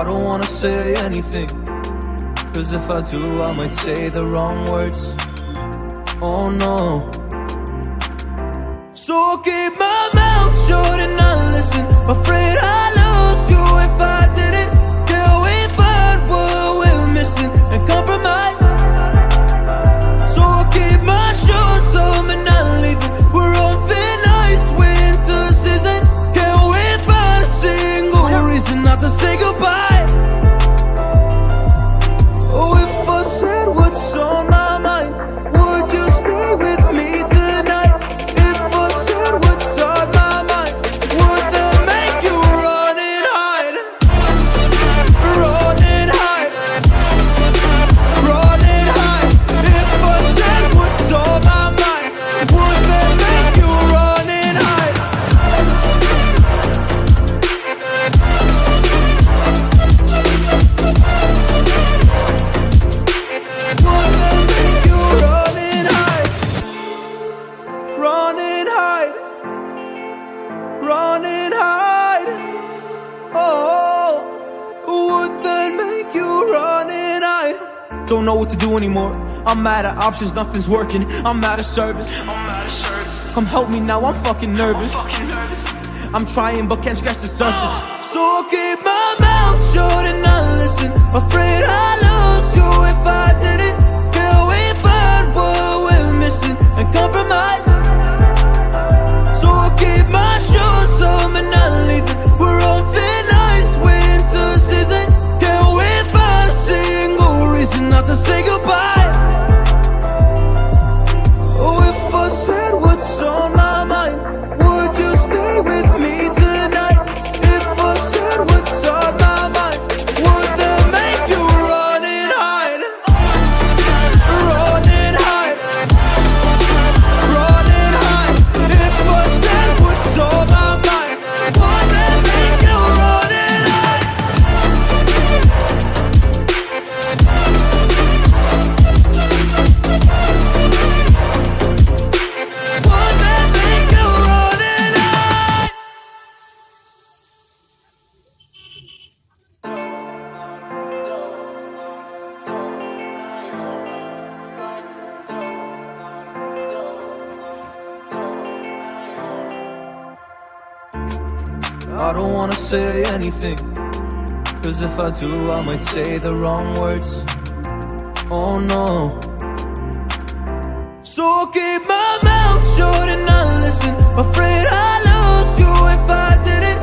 I don't wanna say anything, cause if I do I might say the wrong words. Oh no. So I'll keep my mouth shut and not listen. Afraid I'd lose you if I didn't. Till we find what we're missing and compromise. So I'll keep my shoes on and not leaving. We're on thin ice, winter season. Can't wait for a single reason not to say goodbye. Oh, if I said what's on my mind, would you stay with me tonight? If I said what's on my mind, would that make you run and hide? Run and hide. Run and hide. If I said what's on my mind, would that make you run and hide? Would that make you run and hide? Run and hide. Run and hide. Oh, would that make you run and hide? Don't know what to do anymore. I'm out of options, nothing's working. I'm out of service. Come help me now, I'm fucking nervous. I'm trying but can't scratch the surface. So I'll keep my mouth shut and not listen. Afraid I'd lose you if I didn't. Till we find what we're missing and compromise. So I'll keep my shoes on and not leaving. We're on thin ice, winter season. Can't wait for a single reason not to say goodbye. Oh, if I said what's on my mind, would you stay with me tonight? If I said what's on my mind, would that make you run and hide? Run and hide. Run and hide. If I said what's on my mind, would that make you run and hide? Would that make you run and hide? I don't wanna say anything, cause if I do I might say the wrong words. Oh no. So I'll keep my mouth shut and not listen. Afraid I'd lose you if I didn't.